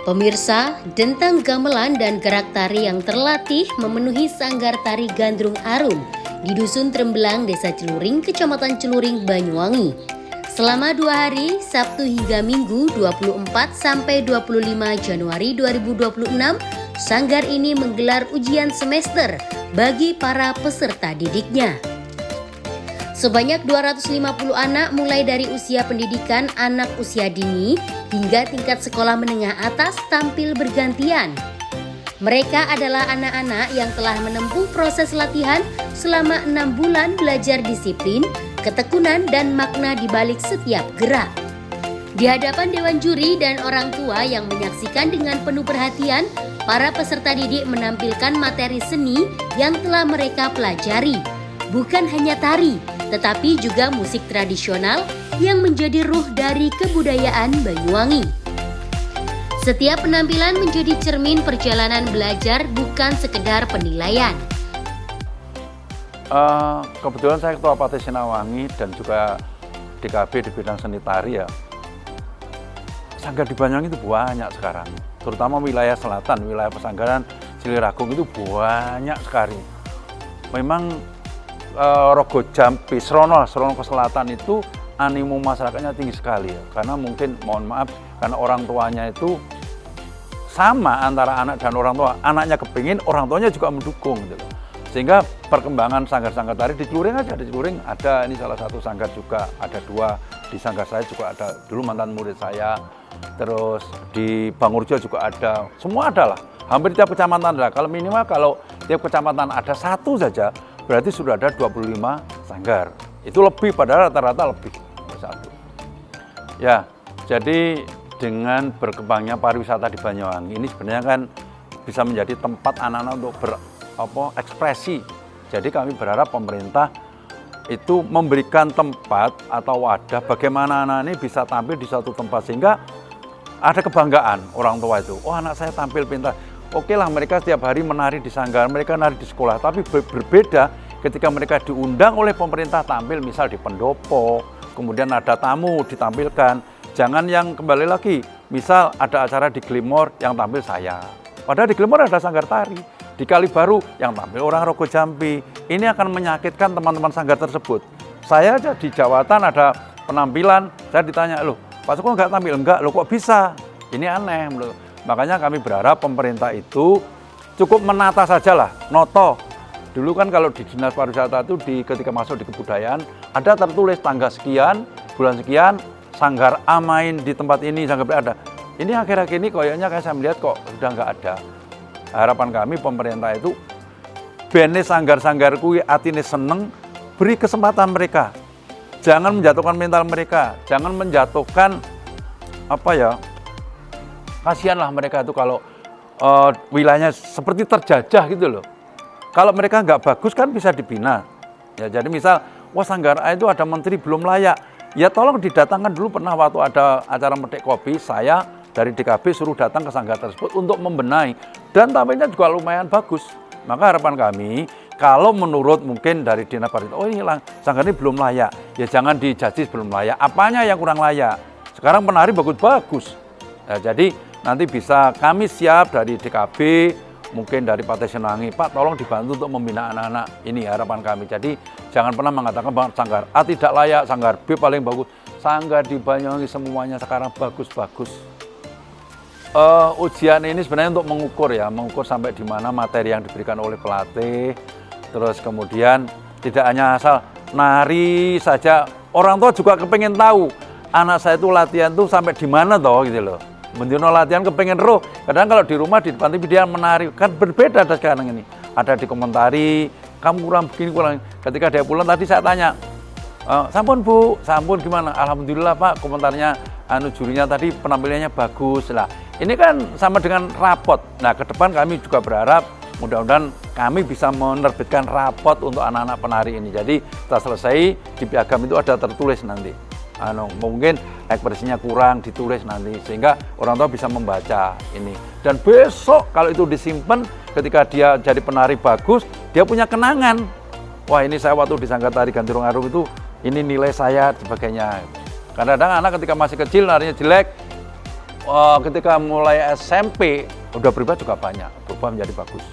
Pemirsa, dentang gamelan dan gerak tari yang terlatih memenuhi sanggar tari Gandrung Arum di Dusun Trembelang, Desa Celuring, Kecamatan Celuring, Banyuwangi. Selama 2 hari, Sabtu hingga Minggu 24 sampai 25 Januari 2026, sanggar ini menggelar ujian semester bagi para peserta didiknya. Sebanyak 250 anak mulai dari usia pendidikan anak usia dini hingga tingkat sekolah menengah atas tampil bergantian. Mereka adalah anak-anak yang telah menempuh proses latihan selama 6 bulan belajar disiplin, ketekunan, dan makna di balik setiap gerak. Di hadapan dewan juri dan orang tua yang menyaksikan dengan penuh perhatian, para peserta didik menampilkan materi seni yang telah mereka pelajari. Bukan hanya tari, tetapi juga musik tradisional yang menjadi ruh dari kebudayaan Banyuwangi. Setiap penampilan menjadi cermin perjalanan belajar, bukan sekedar penilaian. Kebetulan saya Ketua Partai Sinawangi dan juga DKB di bidang seni tari ya. Sanggar di Banyuwangi itu banyak sekarang, terutama wilayah selatan, wilayah Pesanggaran, Siliragung itu banyak sekali. Memang Rogo Jampi, Srono ke selatan itu animo masyarakatnya tinggi sekali ya. Karena mungkin, mohon maaf, karena orang tuanya itu sama antara anak dan orang tua. Anaknya kepingin, orang tuanya juga mendukung gitu. Sehingga perkembangan sanggar-sanggar tari di Celuring aja, di Celuring ada, ini salah satu sanggar juga, ada 2 di sanggar saya juga ada, dulu mantan murid saya. Terus di Bangurjo juga ada, semua ada lah. Hampir tiap kecamatan ada. Kalau minimal kalau tiap kecamatan ada 1 saja, berarti sudah ada 25 sanggar. Itu lebih, padahal rata-rata lebih 1. Ya, jadi dengan berkembangnya pariwisata di Banyuwangi ini sebenarnya kan bisa menjadi tempat anak-anak untuk berekspresi. Jadi kami berharap pemerintah itu memberikan tempat atau wadah bagaimana anak ini bisa tampil di suatu tempat sehingga ada kebanggaan orang tua itu. Oh, anak saya tampil pintar. Oke lah, mereka setiap hari menari di sanggar, mereka menari di sekolah, tapi berbeda ketika mereka diundang oleh pemerintah tampil misal di pendopo, kemudian ada tamu ditampilkan. Jangan yang kembali lagi, misal ada acara di Glimor yang tampil saya. Padahal di Glimor ada sanggar tari, di Kalibaru yang tampil orang Rogo Jampi. Ini akan menyakitkan teman-teman sanggar tersebut. Saya aja di Jawatan ada penampilan, saya ditanya, loh Pak Suko nggak tampil? Enggak, loh kok bisa? Ini aneh menurut. Makanya kami berharap pemerintah itu cukup menata sajalah, noto. Dulu kan kalau di Dinas Pariwisata itu ketika masuk di kebudayaan, ada tertulis tanggal sekian, bulan sekian, sanggar A main di tempat ini, sanggar B ada. Ini akhir-akhir ini kayaknya saya melihat kok sudah nggak ada. Harapan kami pemerintah itu, bene sanggar-sanggar kui atine seneng, beri kesempatan mereka. Jangan menjatuhkan mental mereka, jangan menjatuhkan kasihanlah mereka itu kalau wilayahnya seperti terjajah gitu loh. Kalau mereka nggak bagus kan bisa dibina. Ya, jadi misal, wah sanggar A itu ada menteri belum layak. Ya tolong didatangkan dulu, pernah waktu ada acara Metik Kopi, saya dari DKB suruh datang ke sanggar tersebut untuk membenahi. Dan tampilnya juga lumayan bagus. Maka harapan kami, kalau menurut mungkin dari Dinas Pariwisata, oh ini sanggar ini belum layak. Ya jangan dijudge belum layak. Apanya yang kurang layak? Sekarang penari bagus-bagus. Nah, jadi nanti bisa kami siap dari DKB, mungkin dari Partai Sinawangi, Pak tolong dibantu untuk membina anak-anak. Ini harapan kami. Jadi jangan pernah mengatakan bahwa sanggar A tidak layak, sanggar B paling bagus. Sanggar di Banyuwangi semuanya sekarang bagus-bagus. Ujian ini sebenarnya untuk mengukur sampai di mana materi yang diberikan oleh pelatih. Terus kemudian tidak hanya asal nari saja, orang tua juga kepengen tahu anak saya itu latihan tuh sampai di mana toh gitu loh. Mendino latihan kepengen roh. Kadang kalau di rumah di depan TV dia menari, kan berbeda ada sekarang ini. Ada di komentari, kamu kurang begini kurang. Ketika dia pulang tadi saya tanya, sampun Bu, sampun gimana? Alhamdulillah Pak, komentarnya jurinya tadi penampilannya bagus lah. Ini kan sama dengan rapot. Nah, ke depan kami juga berharap mudah-mudahan kami bisa menerbitkan rapot untuk anak-anak penari ini. Jadi setelah selesai di piagam itu ada tertulis nanti. Mungkin ekspresinya kurang ditulis nanti sehingga orang tua bisa membaca ini. Dan besok kalau itu disimpan ketika dia jadi penari bagus, dia punya kenangan. Wah, ini saya waktu di sanggar tari Gandrung Arum itu ini nilai saya sebagainya. Kadang-kadang anak ketika masih kecil narinya jelek, ketika mulai SMP udah berubah juga banyak, berubah menjadi bagus.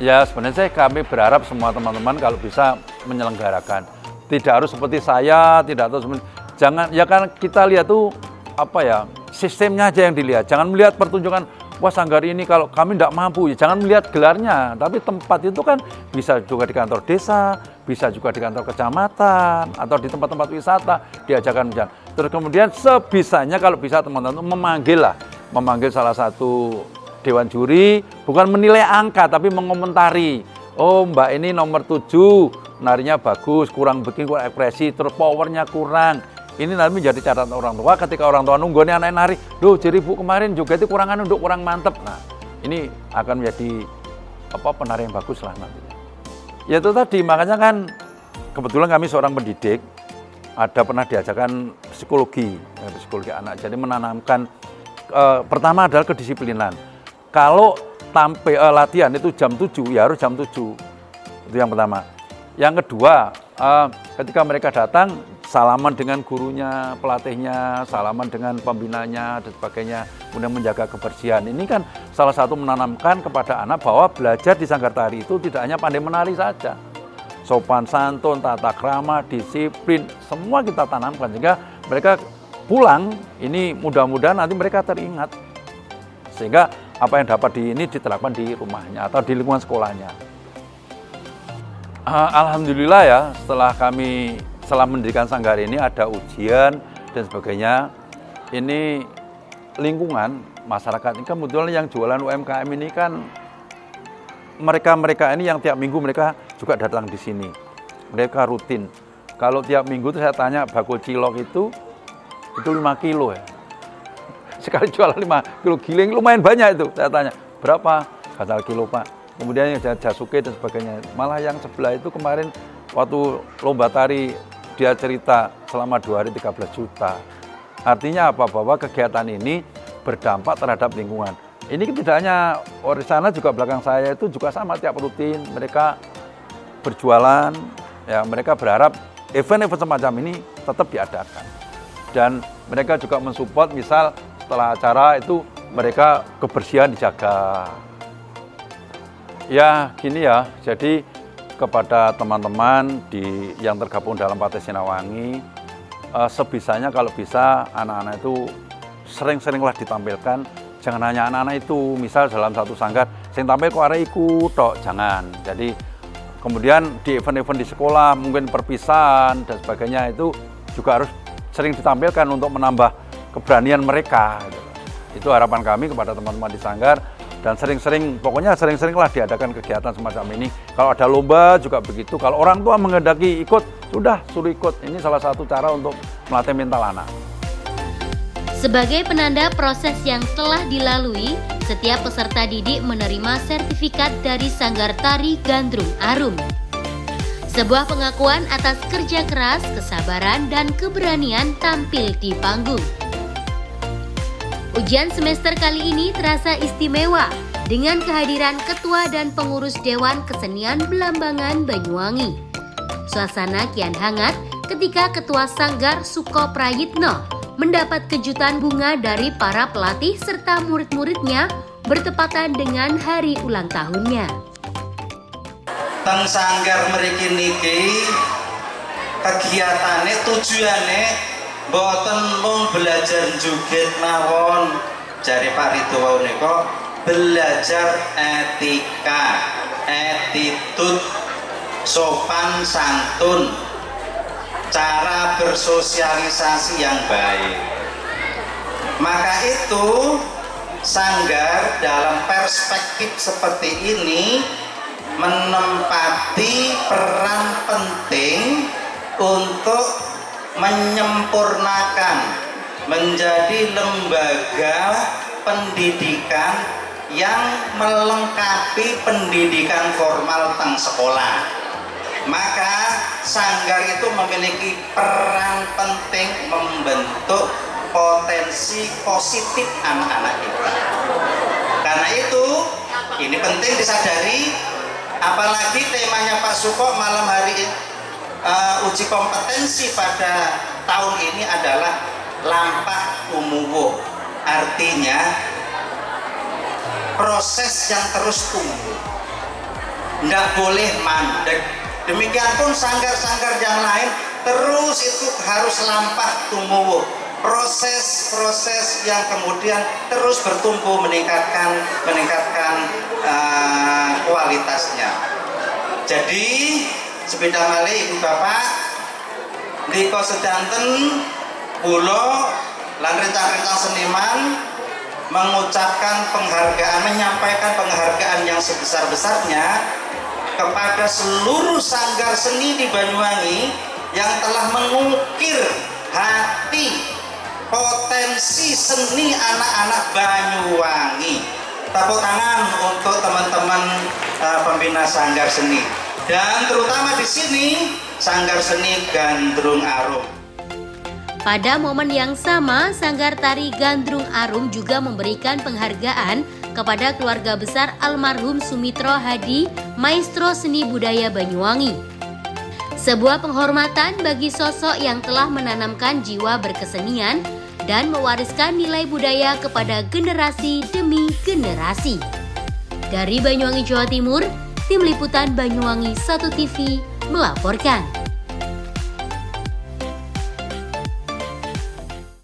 Ya sebenarnya kami berharap semua teman-teman kalau bisa menyelenggarakan, tidak harus seperti saya, tidak harus jangan ya kan kita lihat tuh apa ya sistemnya aja yang dilihat, jangan melihat pertunjukan wah sanggar ini kalau kami tidak mampu, ya jangan melihat gelarnya, tapi tempat itu kan bisa juga di kantor desa, bisa juga di kantor kecamatan atau di tempat-tempat wisata diajarkan berjalan. Terus kemudian sebisanya kalau bisa teman-teman memanggil salah satu dewan juri, bukan menilai angka tapi mengomentari. Oh mbak ini nomor 7, narinya bagus, kurang begini, kurang ekspresi, terus powernya kurang. Ini nanti menjadi catatan orang tua ketika orang tua nunggu nih anak nari. Loh jadi bu kemarin juga itu kurangan untuk kurang mantep. Nah ini akan menjadi penari yang bagus lah nantinya. Ya itu tadi makanya kan kebetulan kami seorang pendidik, ada pernah diajarkan psikologi anak. Jadi menanamkan pertama adalah kedisiplinan. Kalau latihan itu jam 7, ya harus jam 7. Itu yang pertama. Yang kedua, ketika mereka datang, salaman dengan gurunya, pelatihnya, salaman dengan pembinanya, dan sebagainya. Kemudian menjaga kebersihan. Ini kan salah satu menanamkan kepada anak bahwa belajar di sanggar tari itu tidak hanya pandai menari saja. Sopan santun, tata krama, disiplin, semua kita tanamkan. Sehingga mereka pulang, ini mudah-mudahan nanti mereka teringat. Sehingga apa yang dapat ini diterapkan di rumahnya atau di lingkungan sekolahnya. Alhamdulillah ya, setelah mendirikan sanggar ini ada ujian dan sebagainya. Ini lingkungan masyarakat ini kebetulan yang jualan UMKM ini kan mereka ini yang tiap minggu mereka juga datang di sini. Mereka rutin. Kalau tiap minggu itu saya tanya bakul cilok itu 5 kilo ya. Sekali jualan 5 kilo giling lumayan banyak itu. Saya tanya, berapa? Kata kilo Pak. Kemudian yang jasuke dan sebagainya. Malah yang sebelah itu kemarin waktu lomba tari dia cerita selama 2 hari 13 juta. Artinya apa? Bahwa kegiatan ini berdampak terhadap lingkungan. Ini tidak hanya orang sana juga belakang saya itu juga sama tiap rutin. Mereka berjualan, ya mereka berharap event-event semacam ini tetap diadakan. Dan mereka juga mensupport misal setelah acara itu mereka kebersihan dijaga. Ya gini ya, jadi kepada teman-teman yang tergabung dalam Partai Sinawangi, sebisanya kalau bisa anak-anak itu sering-seringlah ditampilkan. Jangan hanya anak-anak itu, misal dalam satu sanggar, sing tampil kok arek ikut tok, jangan. Jadi kemudian di event-event di sekolah, mungkin perpisahan dan sebagainya itu juga harus sering ditampilkan untuk menambah keberanian mereka. Itu harapan kami kepada teman-teman di sanggar dan pokoknya sering-seringlah diadakan kegiatan semacam ini. Kalau ada lomba juga begitu. Kalau orang tua menghendaki ikut, sudah suruh ikut. Ini salah satu cara untuk melatih mental anak. Sebagai penanda proses yang telah dilalui, setiap peserta didik menerima sertifikat dari Sanggar Tari Gandrung Arum. Sebuah pengakuan atas kerja keras, kesabaran, dan keberanian tampil di panggung. Ujian semester kali ini terasa istimewa dengan kehadiran Ketua dan Pengurus Dewan Kesenian Belambangan Banyuwangi. Suasana kian hangat ketika Ketua Sanggar Suko Prayitno mendapat kejutan bunga dari para pelatih serta murid-muridnya bertepatan dengan hari ulang tahunnya. Teng sanggar mriki niki kegiatane tujuane boten mung belajar joget mawon, jare Pak Ridho nika belajar etika, attitude, sopan santun, cara bersosialisasi yang baik. Maka itu sanggar dalam perspektif seperti ini menempati peran penting untuk menyempurnakan menjadi lembaga pendidikan yang melengkapi pendidikan formal teng sekolah. Maka sanggar itu memiliki peran penting membentuk potensi positif anak-anak kita. Karena itu ini penting disadari, apalagi temanya Pak Suko malam hari ini uji kompetensi pada tahun ini adalah lampah umuwuh. Artinya proses yang terus tumbuh, tidak boleh mandek. Demikian pun sanggar-sanggar yang lain terus itu harus lampah tumuwuh, proses-proses yang kemudian terus bertumbuh meningkatkan kualitasnya. Jadi sepeda malih ibu bapak ndika sedanten kula lan rencang-rencang seniman mengucapkan penghargaan, menyampaikan penghargaan yang sebesar-besarnya kepada seluruh sanggar seni di Banyuwangi yang telah mengukir hati potensi seni anak-anak Banyuwangi. Tepuk tangan untuk teman-teman pembina sanggar seni, dan terutama di sini Sanggar Seni Gandrung Arum. Pada momen yang sama, Sanggar Tari Gandrung Arum juga memberikan penghargaan kepada keluarga besar almarhum Sumitro Hadi, Maestro Seni Budaya Banyuwangi. Sebuah penghormatan bagi sosok yang telah menanamkan jiwa berkesenian dan mewariskan nilai budaya kepada generasi demi generasi. Dari Banyuwangi, Jawa Timur, Tim Liputan Banyuwangi 1 TV melaporkan.